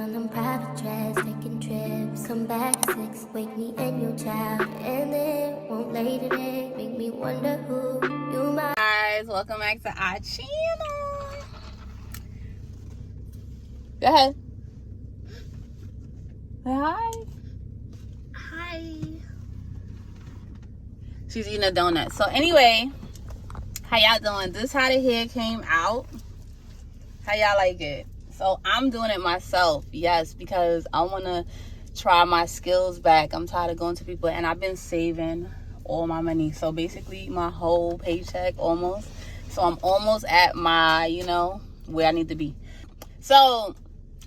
on them private jets, taking trips. Come back at 6, wake me and your child, and then won't lay today. Make me wonder who you might. Guys, welcome back to our channel. Go ahead. Say hi. Hi. She's eating a donut. So anyway, how y'all doing? This how the hair came out. How y'all like it? So I'm doing it myself, yes, because I want to try my skills back. I'm tired of going to people, and I've been saving all my money. So basically my whole paycheck almost. So I'm almost at my, you know, where I need to be. So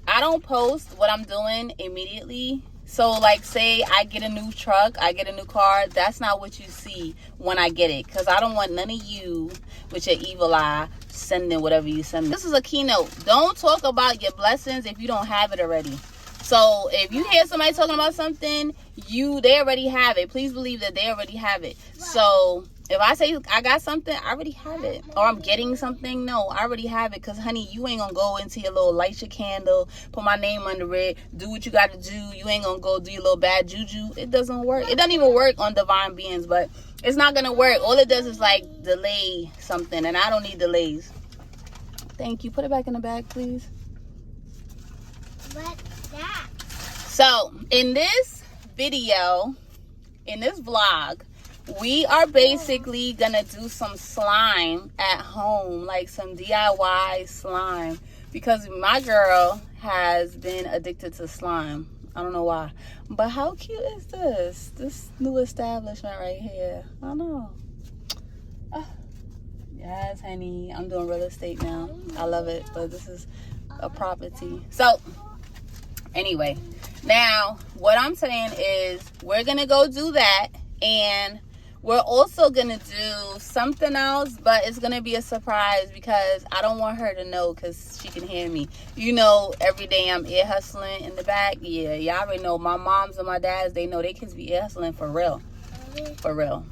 I don't post what I'm doing immediately. So like say I get a new truck, I get a new car, that's not what you see when I get it. Because I don't want none of you with your evil eye sending whatever you send me. This is a keynote. Don't talk about your blessings if you don't have it already. So if you hear somebody talking about something, they already have it. Please believe that they already have it. So if I say I got something, I already have it. Or I'm getting something, no, I already have it. Because, honey, you ain't going to go into your little light your candle, put my name under it, do what you got to do. You ain't going to go do your little bad juju. It doesn't work. It doesn't even work on divine beings, but it's not going to work. All it does is, like, delay something, and I don't need delays. Thank you. Put it back in the bag, please. What's that? So, in this video, in this vlog, we are basically gonna do some slime at home, like some DIY slime, because my girl has been addicted to slime. I don't know why, but how cute is this new establishment right here? I know. Yes, honey, I'm doing real estate now. I love it, but this is a property. So anyway, now what I'm saying is we're gonna go do that, and we're also gonna do something else, but it's gonna be a surprise because I don't want her to know, because she can hear me. You know, every day I'm ear hustling in the back. Yeah, y'all already know. My moms and my dads, they know they kids be ear hustling for real. For real.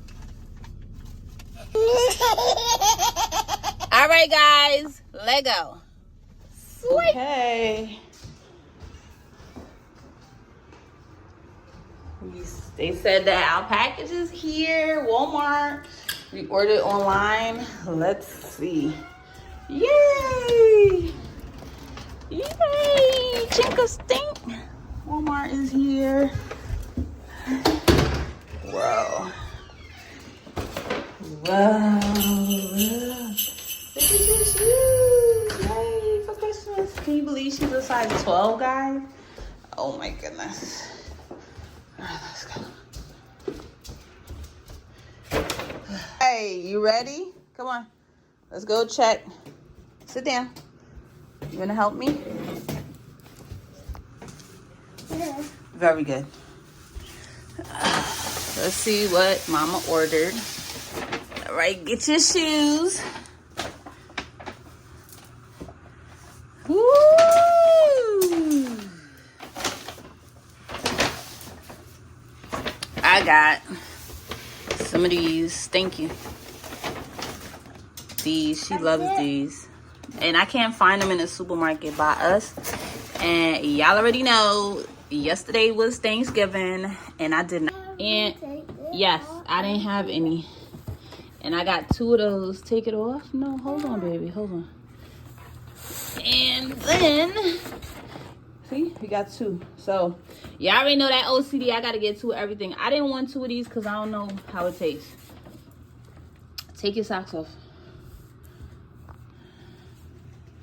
All right, guys, let go. Sweet. Okay. They said that our package is here. Walmart. We ordered online. Let's see. Yay! Yay! Chinka stink. Walmart is here. Whoa. Wow. Look at this shoes. Yay, for Christmas. Can you believe she's a size 12, guys? Oh my goodness. All right, let's go. Hey, you ready? Come on. Let's go check. Sit down. You want to help me? Yeah. Very good. Let's see what Mama ordered. All right, get your shoes. Woo! I got some of these. Thank you. These. She loves these. And I can't find them in the supermarket by us. And y'all already know, yesterday was Thanksgiving. And I did not. And yes, I didn't have any. And I got 2 of those. Take it off? No, hold on, baby. Hold on. And then, see, we got 2. So, y'all already know that OCD. I got to get 2 of everything. I didn't want 2 of these because I don't know how it tastes. Take your socks off.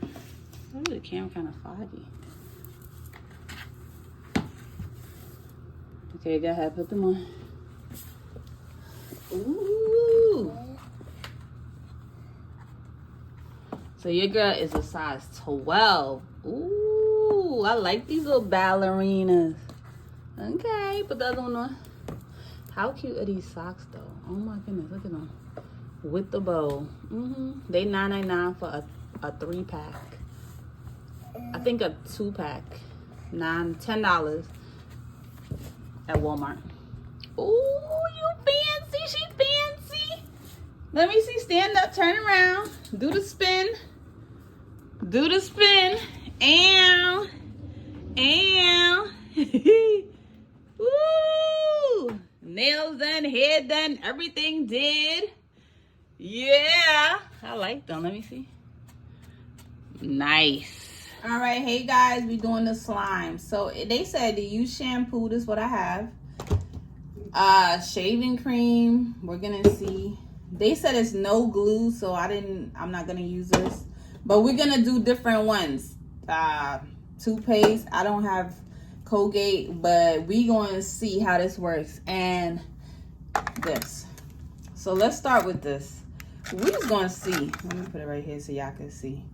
Ooh, the camera kind of foggy. Okay, go ahead. Put them on. Ooh. So your girl is a size 12. Ooh, I like these little ballerinas. Okay, put the other one on. How cute are these socks though? Oh my goodness, look at them. With the bow. They $9.99 for a 3-pack. I think a 2-pack. $10 at Walmart. Ooh, you fancy. She fancy. Let me see. Stand up, turn around, do the spin. Do the spin. And And woo! Nails done, hair done, everything did. Yeah, I like them. Let me see. Nice. All right, hey guys, we doing the slime. So they said to use shampoo. This is what I have. Shaving cream. We're gonna see. They said it's no glue, so I'm not gonna use this. But we're gonna do different ones. Toothpaste. I don't have Colgate, but we gonna see how this works. And this. So let's start with this. We just gonna see. Let me put it right here so y'all can see.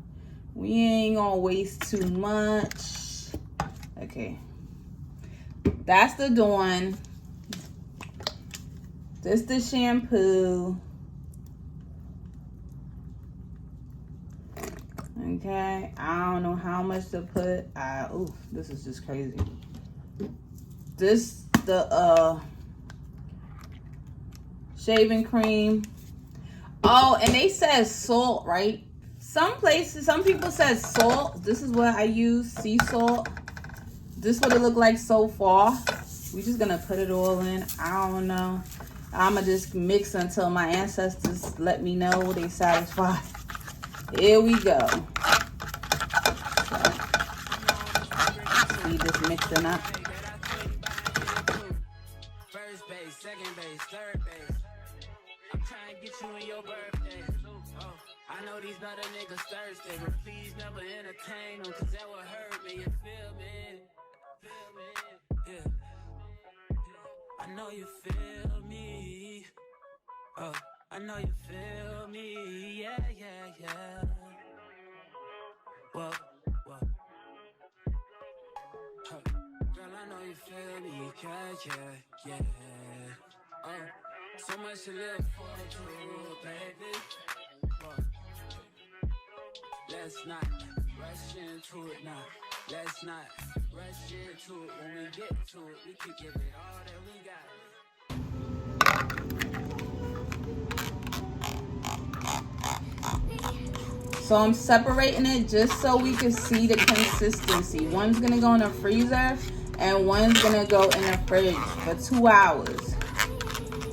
We ain't gonna waste too much. Okay. That's the Dawn. This the shampoo. Okay. I don't know how much to put. Ooh, this is just crazy. This the shaving cream. Oh, and they said salt, right? Some people said salt. This is what I use, sea salt. This is what it looked like so far. We're just gonna put it all in. I don't know. I'ma just mix until my ancestors let me know they satisfied. Here we go. See this mixing up. First base, second base, third base. I'm trying to get you in your birthday. Oh, I know these other niggas thirsty, but please never entertain them, cause that would hurt me. You feel me? Yeah. I know you feel me. Oh, I know you feel me. Yeah. Whoa. Huh. Girl, I know you feel me. Yeah. Oh, so much to live for, true, baby. Whoa. Let's not rush into it now. Let's not rush into it. When we get to it, we can give it all that we got. So I'm separating it just so we can see the consistency. One's gonna go in the freezer and one's gonna go in the fridge for 2 hours.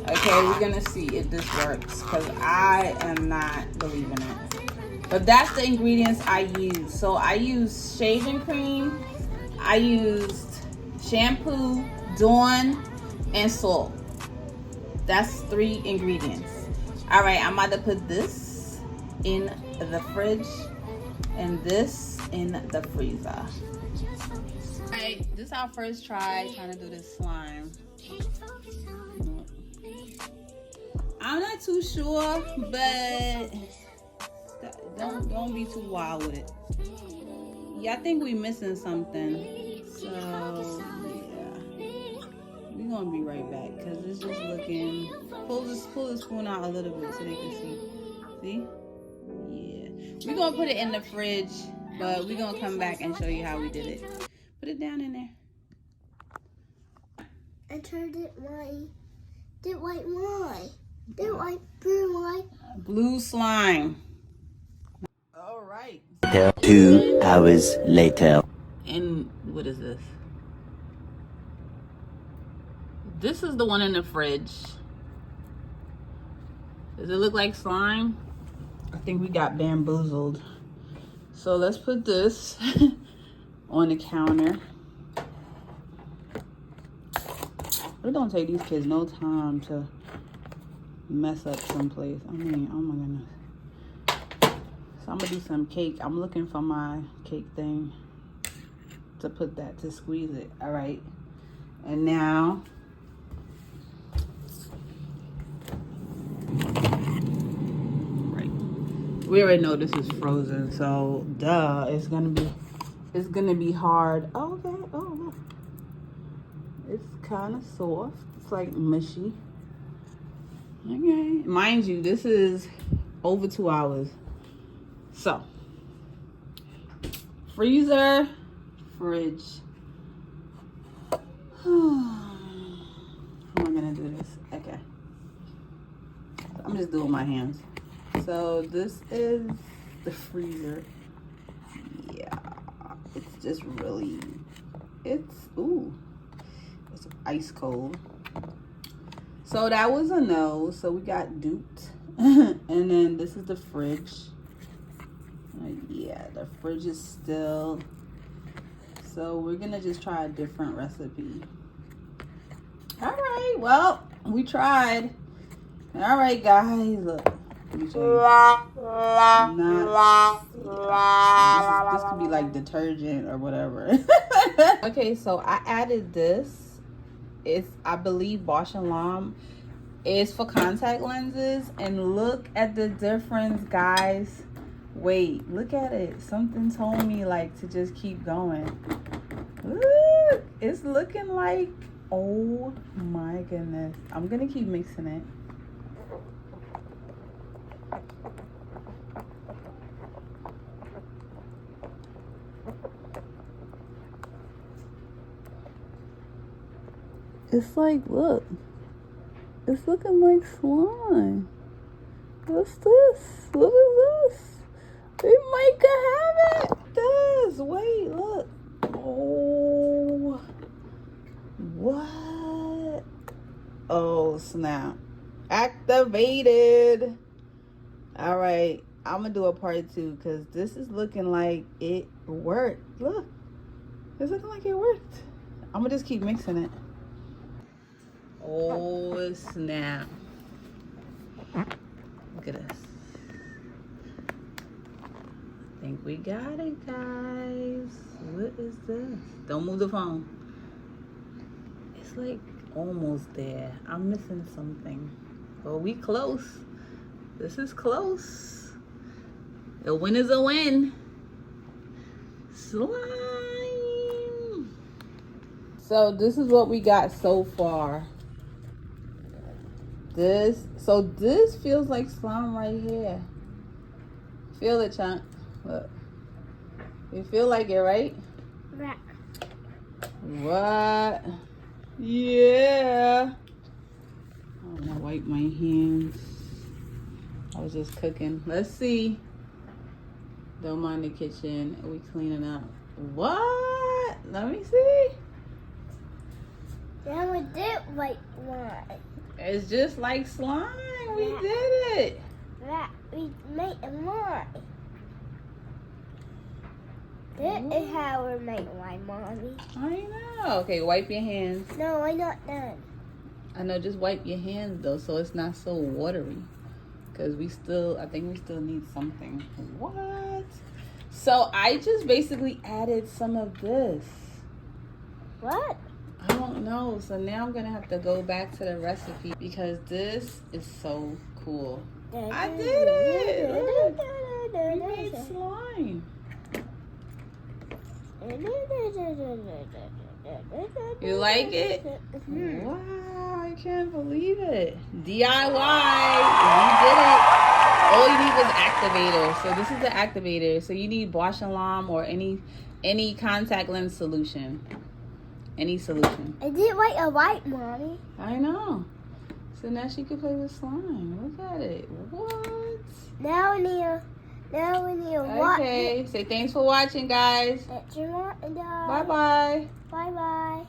Okay, we're gonna see if this works because I am not believing it. But that's the ingredients I use. So I used shaving cream, I used shampoo, Dawn, and salt. That's 3 ingredients. All right, I'm about to put this in the fridge and this in the freezer. All right, this is our first try trying to do this slime. I'm not too sure, but don't be too wild with it. Yeah, I think we missing something. So yeah, we're gonna be right back because it's just looking. Pull the spoon out a little bit so they can see. See? Yeah. We're gonna put it in the fridge, but we're gonna come back and show you how we did it. Put it down in there. I turned it white. Did white wine. Did white blue wine. Blue slime. All right. 2 hours later. And what is this? This is the one in the fridge. Does it look like slime? I think we got bamboozled. So let's put this on the counter. It don't take these kids no time to mess up someplace. I mean, oh my goodness. So I'm gonna do some cake. I'm looking for my cake thing to put that, to squeeze it. All right. And now we already know this is frozen, so duh, it's gonna be hard. Oh, okay. Oh, look. It's kind of soft. It's like mushy. Okay, mind you, this is over 2 hours. So freezer, fridge. How am I gonna do this? Okay, I'm just doing my hands. So this is the freezer. Yeah, it's just really it's ice cold. So that was a no. So we got duped. And then this is the fridge. Yeah, the fridge is still. So we're gonna just try a different recipe. All right, well, we tried. All right, guys, look. Let me show you. This could be like detergent or whatever. Okay, so I added this. It's, I believe, Bosch and Lomb is for contact lenses. And look at the difference, guys. Wait, look at it. Something told me like to just keep going. Look, it's looking like, oh my goodness. I'm gonna keep mixing it. It's like, look, it's looking like slime. What's this? What is this? We might could have it. This, wait, look. Oh, what? Oh, snap. Activated. All right, I'm gonna do a part 2 because this is looking like it worked. Look, it's looking like it worked. I'm gonna just keep mixing it. Oh, snap. Look at this. I think we got it, guys. What is this? Don't move the phone. It's like almost there. I'm missing something. But we close. This is close. A win is a win. Slime. So this is what we got so far. This feels like slime right here. Feel it, Chunk. Look. You feel like it, right? Right. What? Yeah. I'm gonna wipe my hands. I was just cooking. Let's see. Don't mind the kitchen. We cleaning up. What? Let me see. Then we did white wine. It's just like slime. We Yeah. did it. Right. We made a wine. This is how we make wine, Mommy. I know. Okay, wipe your hands. No, I'm not done. I know, just wipe your hands though, so it's not so watery. Cause I think we still need something. What? So I just basically added some of this. What? I don't know. So now I'm gonna have to go back to the recipe because this is so cool. I did it. Look, we made slime. You like it? Wow, I can't believe it. DIY. We did it. All you need was activator. So this is the activator. So you need Bosch and Lomb or any contact lens solution. Any solution. I did white a white, Mommy. I know. So now she can play with slime. Look at it. What? Now we need a what? Okay. Say thanks for watching, guys. That's your mom and Bye-bye. Bye-bye.